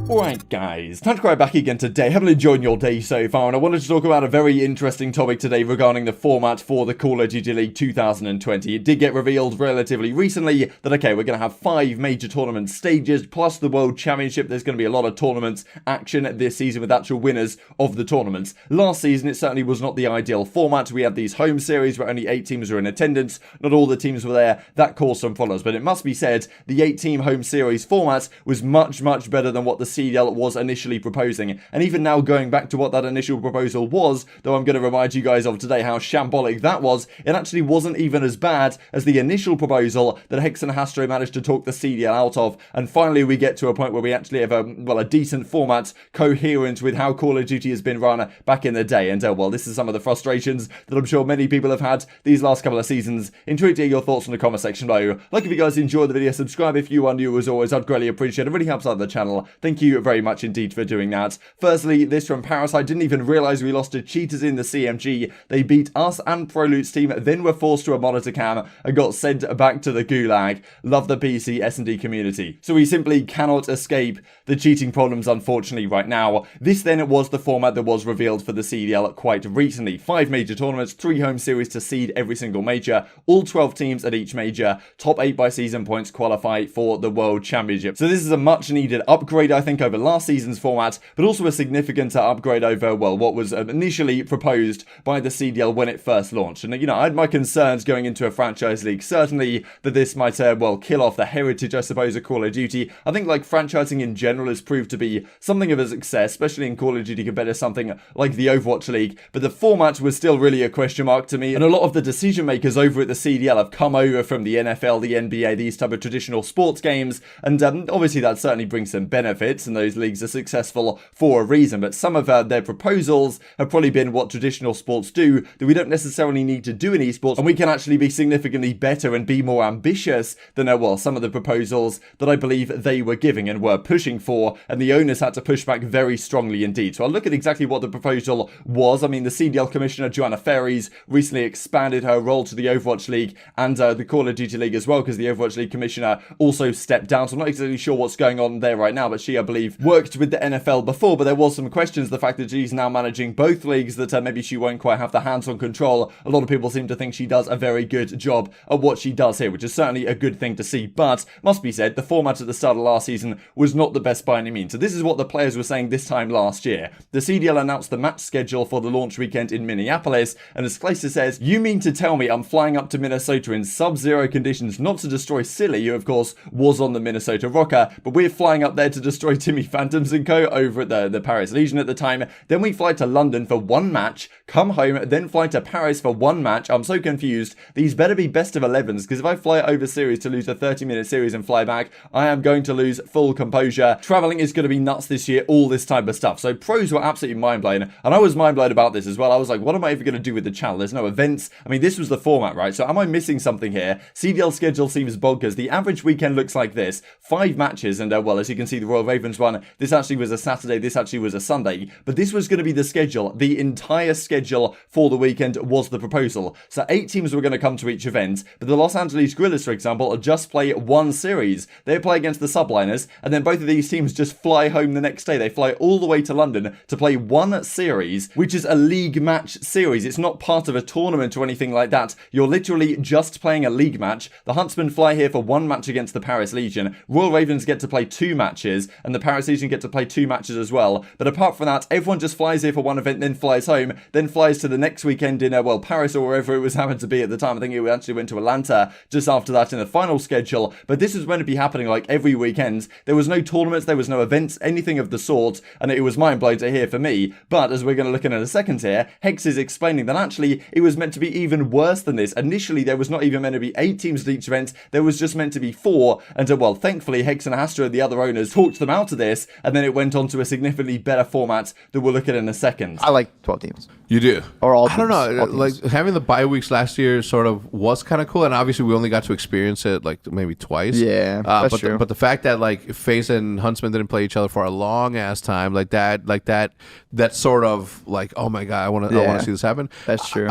Alright guys, TacticalRab back again today. Haven't enjoyed your day so far, and I wanted to talk about a very interesting topic today regarding the format for the Call of Duty League 2020. It did get revealed relatively recently that, okay, we're going to have 5 major tournament stages, plus the World Championship. There's going to be a lot of tournaments action this season with actual winners of the tournaments. Last season, it certainly was not the ideal format. We had these home series where only 8 teams were in attendance. Not all the teams were there. That caused some problems, but it must be said, the 8-team home series format was much better than what the CDL was initially proposing. And even now, going back to what that initial proposal was, though I'm going to remind you guys of today how shambolic that was, it actually wasn't even as bad as the initial proposal that HECZ Hastr0 managed to talk the CDL out of. And finally, we get to a point where we actually have a decent format coherent with how Call of Duty has been run back in the day. And well, this is some of the frustrations that I'm sure many people have had these last couple of seasons. Intrigued to hear your thoughts in the comment section below. Like if you guys enjoyed the video, subscribe if you are new as always. I'd greatly appreciate it. It really helps out the channel. Thank you very much indeed for doing that. Firstly, this from Paris. I didn't even realise we lost to cheaters in the CMG. They beat us and ProLoot's team, then were forced to a monitor cam and got sent back to the gulag. Love the PC S&D community. So we simply cannot escape the cheating problems, unfortunately, right now. This then was the format that was revealed for the CDL quite recently. 5 major tournaments, 3 home series to seed every single major, all 12 teams at each major, top 8 by season points qualify for the World Championship. So this is a much needed upgrade, I think, over last season's format, but also a significant upgrade over, well, what was initially proposed by the CDL when it first launched. And, you know, I had my concerns going into a franchise league, certainly that this might, well, kill off the heritage, I suppose, of Call of Duty. I think, like, franchising in general has proved to be something of a success, especially in Call of Duty compared to something like the Overwatch League, but the format was still really a question mark to me, and a lot of the decision makers over at the CDL have come over from the NFL, the NBA, these type of traditional sports games, and obviously that certainly brings some benefits, and those leagues are successful for a reason, but some of their proposals have probably been what traditional sports do, that we don't necessarily need to do in esports, and we can actually be significantly better and be more ambitious than, well, some of the proposals that I believe they were giving and were pushing for, and the owners had to push back very strongly indeed. So I'll look at exactly what the proposal was. I mean, the CDL Commissioner, Joanna Ferries, recently expanded her role to the Overwatch League and the Call of Duty League as well, because the Overwatch League Commissioner also stepped down, so I'm not exactly sure what's going on there right now, but she, I believe, worked with the NFL before, but there was some questions, the fact that she's now managing both leagues, that maybe she won't quite have the hands-on control. A lot of people seem to think she does a very good job at what she does here, which is certainly a good thing to see, but must be said, the format at the start of last season was not the best by any means. So this is what the players were saying this time last year. The CDL announced the match schedule for the launch weekend in Minneapolis, and as Clayster says, "You mean to tell me I'm flying up to Minnesota in sub-zero conditions not to destroy Silly, who of course was on the Minnesota Rocker, but we're flying up there to destroy Timmy Phantoms and co over at the Paris Legion at the time. Then we fly to London for 1 match, come home, then fly to Paris for 1 match. I'm so confused. These better be best of 11s, because if I fly over series to lose a 30-minute series and fly back, I am going to lose full composure. Traveling is going to be nuts this year, all this type of stuff." So pros were absolutely mind-blown, and I was mind-blown about this as well. I was like, what am I even going to do with the channel? There's no events. I mean, this was the format, right? So am I missing something here? CDL schedule seems bonkers. The average weekend looks like this. 5 matches, and well, as you can see, the Royal Ravens one, this actually was a Saturday, this actually was a Sunday, but this was going to be the schedule. The entire schedule for the weekend was the proposal. So 8 teams were going to come to each event, but the Los Angeles Guerrillas, for example, just play 1 series. They play against the Subliners, and then both of these teams just fly home the next day. They fly all the way to London to play 1 series, which is a league match series. It's not part of a tournament or anything like that. You're literally just playing a league match. The Huntsmen fly here for 1 match against the Paris Legion. Royal Ravens get to play 2 matches, and the Paris Legion get to play 2 matches as well. But apart from that, everyone just flies here for 1 event, then flies home, then flies to the next weekend in, well, Paris or wherever it was happened to be at the time. I think it actually went to Atlanta just after that in the final schedule. But this was meant to be happening like every weekend. There was no tournaments, there was no events, anything of the sort, and it was mind-blowing to hear for me. But as we're going to look in a second here, HECZ is explaining that actually it was meant to be even worse than this. Initially, there was not even meant to be 8 teams at each event, there was just meant to be 4, and well, thankfully, HECZ Hastr0 and the other owners talked them out of this, and then it went on to a significantly better format that we'll look at in a second. I like 12 teams. You do? Or all teams. I don't know. Like, having the bye weeks last year sort of was kind of cool, and obviously we only got to experience it like maybe twice. Yeah, that's true. But the fact that like FaZe and Huntsman didn't play each other for a long ass time, that sort of like, oh my god, I want to see this happen. That's true.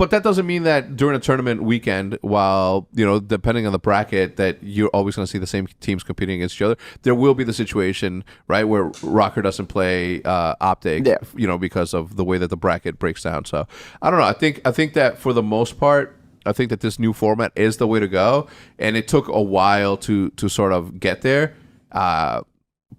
But that doesn't mean that during a tournament weekend, while, depending on the bracket, that you're always going to see the same teams competing against each other. There will be the situation, right, where Rocker doesn't play OpTic, because of the way that the bracket breaks down. So I don't know. I think that for the most part, I think that this new format is the way to go, and it took a while to sort of get there.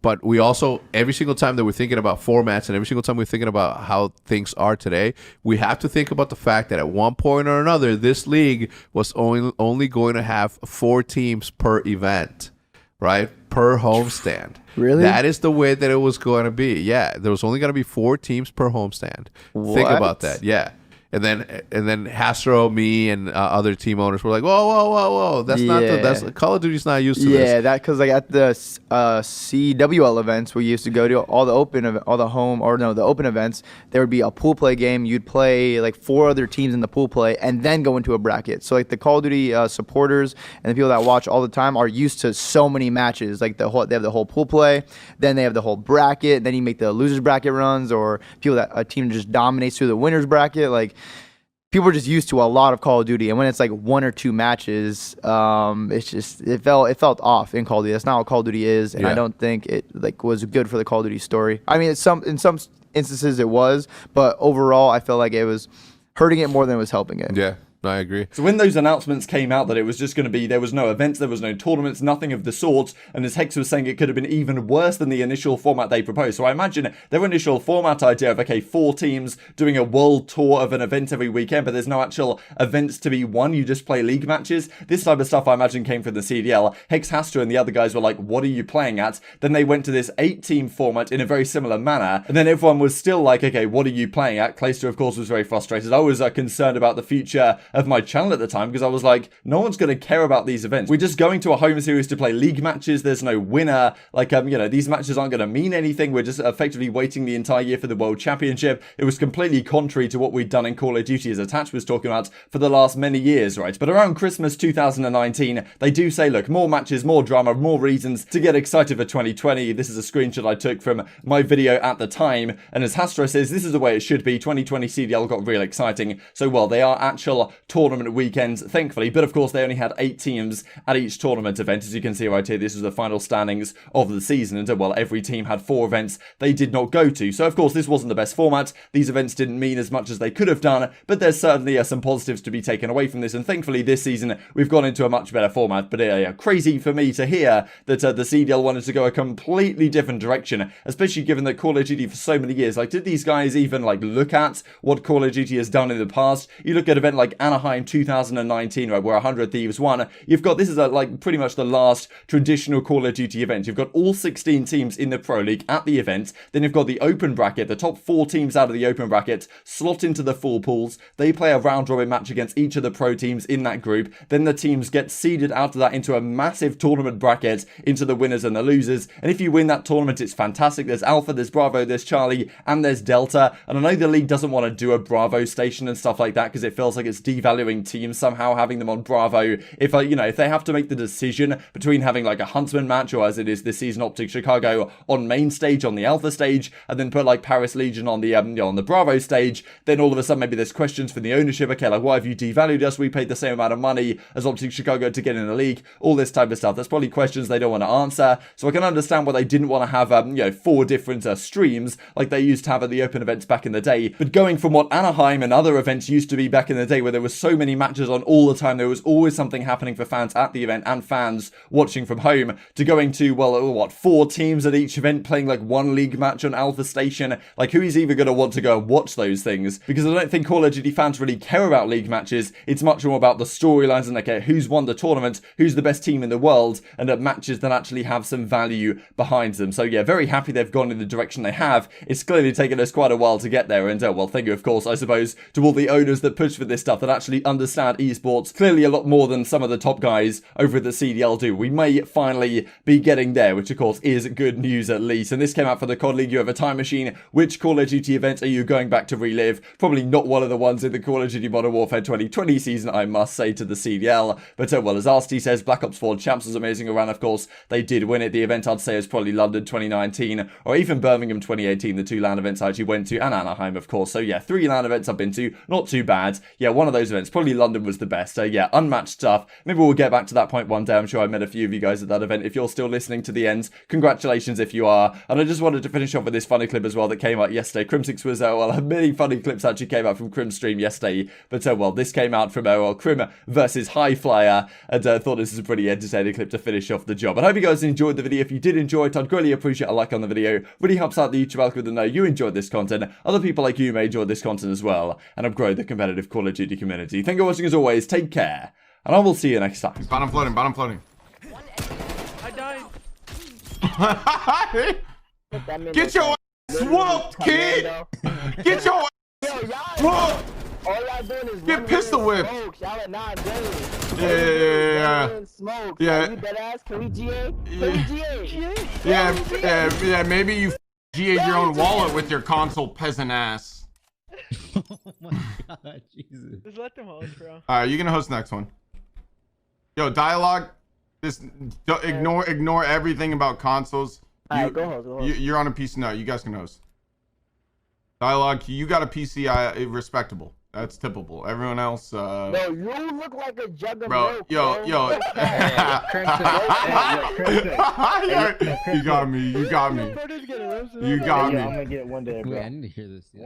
But we also, every single time that we're thinking about formats and every single time we're thinking about how things are today, we have to think about the fact that at one point or another, this league was only going to have 4 teams per event, right? Per homestand. Really? That is the way that it was going to be. Yeah, there was only going to be 4 teams per homestand. What? Think about that. Yeah. And then Hastr0, me, and other team owners were like, whoa, that's not that's Call of Duty's not used to this. Yeah, that because at the CWL events we used to go to, all the open events, there would be a pool play game. You'd play 4 other teams in the pool play and then go into a bracket. So the Call of Duty supporters and the people that watch all the time are used to so many matches. They have the whole pool play, then they have the whole bracket, then you make the losers bracket runs, or people that a team just dominates through the winners bracket. People are just used to a lot of Call of Duty, and when it's 1 or 2 matches, it felt off in Call of Duty. That's not what Call of Duty is, and I don't think it was good for the Call of Duty story. I mean, in some instances it was, but overall I felt like it was hurting it more than it was helping it. Yeah. I agree. So when those announcements came out that it was just going to be, there was no events, there was no tournaments, nothing of the sort, and as Hex was saying, it could have been even worse than the initial format they proposed. So I imagine their initial format idea of, 4 teams doing a world tour of an event every weekend, but there's no actual events to be won, you just play league matches. This type of stuff I imagine came from the CDL. HECZ Hastr0 and the other guys were like, what are you playing at? Then they went to this 8-team format in a very similar manner, and then everyone was still like, okay, what are you playing at? Clayster, of course, was very frustrated. I was concerned about the future of my channel at the time, because I was like, no one's going to care about these events. We're just going to a home series to play league matches. There's no winner. These matches aren't going to mean anything. We're just effectively waiting the entire year for the World Championship. It was completely contrary to what we'd done in Call of Duty, as Attach was talking about, for the last many years, right? But around Christmas 2019, they do say, look, more matches, more drama, more reasons to get excited for 2020. This is a screenshot I took from my video at the time. And as Hastr0 says, this is the way it should be. 2020 CDL got real exciting. So, well, they are actual tournament weekends, thankfully, but of course they only had 8 teams at each tournament event. As you can see right here, this was the final standings of the season, and well, every team had 4 events they did not go to. So of course this wasn't the best format. These events didn't mean as much as they could have done, but there's certainly some positives to be taken away from this, and thankfully this season we've gone into a much better format. But crazy for me to hear that the CDL wanted to go a completely different direction, especially given that Call of Duty for so many years, did these guys even look at what Call of Duty has done in the past? You look at an event like Anaheim 2019, right, where 100 Thieves won. You've got, this is pretty much the last traditional Call of Duty event. You've got all 16 teams in the Pro League at the event. Then you've got the open bracket. The top 4 teams out of the open bracket slot into the full pools. They play a round robin match against each of the pro teams in that group. Then the teams get seeded out of that into a massive tournament bracket into the winners and the losers. And if you win that tournament, it's fantastic. There's Alpha, there's Bravo, there's Charlie, and there's Delta. And I know the league doesn't want to do a Bravo station and stuff like that because it feels like it's devaluing teams somehow, having them on Bravo. If they have to make the decision between having a Huntsman match, or as it is this season, OpTic Chicago on main stage, on the Alpha stage, and then put Paris Legion on the Bravo stage, then all of a sudden maybe there's questions from the ownership. Okay, why have you devalued us? We paid the same amount of money as OpTic Chicago to get in the league. All this type of stuff. That's probably questions they don't want to answer. So I can understand why they didn't want to have 4 different streams like they used to have at the open events back in the day. But going from what Anaheim and other events used to be back in the day, where there were so many matches on all the time, there was always something happening for fans at the event and fans watching from home, to going to 4 teams at each event playing 1 league match on Alpha Station. Who is even going to want to go and watch those things? Because I don't think Call of Duty fans really care about league matches. It's much more about the storylines and who's won the tournament, who's the best team in the world, and at matches that actually have some value behind them. So yeah, very happy they've gone in the direction they have. It's clearly taken us quite a while to get there, and thank you of course, I suppose, to all the owners that push for this stuff, that actually understand esports clearly a lot more than some of the top guys over at the CDL do. We may finally be getting there, which of course is good news at least. And this came out for the COD League. You have a time machine. Which Call of Duty event are you going back to relive? Probably not one of the ones in the Call of Duty Modern Warfare 2020 season, I must say, to the CDL. But as Arsty says, Black Ops 4 Champs was amazing around. Of course, they did win it. The event I'd say is probably London 2019 or even Birmingham 2018, the 2 LAN events I actually went to, and Anaheim, of course. So yeah, 3 LAN events I've been to. Not too bad. Yeah, one of those events. Probably London was the best. So yeah, unmatched stuff. Maybe we'll get back to that point one day. I'm sure I met a few of you guys at that event. If you're still listening to the ends, congratulations if you are. And I just wanted to finish off with this funny clip as well that came out yesterday. Crim6 was, well, many funny clips actually came out from Crim's stream yesterday. But, well, this came out from, well, Crim versus High Flyer. And I thought this was a pretty entertaining clip to finish off the job. I hope you guys enjoyed the video. If you did enjoy it, I'd greatly appreciate a like on the video. Really helps out the YouTube algorithm to know you enjoyed this content. Other people like you may enjoy this content as well. And I've grown the competitive Call of Duty community. Thank you for watching as always. Take care. And I will see you next time. Bottom floating, bottom floating. I died. Get your ass whooped, kid! Get your ass whooped! All y'all doing is Get pistol whipped. Y'all are not doing. Yeah. Smoke. Yeah. You dead ass? Can we GA? Can we GA? Yeah, maybe you GA'd your own wallet with your console peasant ass. Oh my god, Jesus. Just let them host, bro. Alright, you're gonna host the next one. Yo, dialogue. Just ignore everything about consoles. Alright, go host. You're on a PC now. You guys can host. Dialogue. You got a PC. Respectable. That's typical. Everyone else. No, you look like a jug of Bro, milk, yo. You got me. You got me. Bro, just get it. You got me. I'm gonna get it one day, bro. Wait, I need to hear this. Yeah.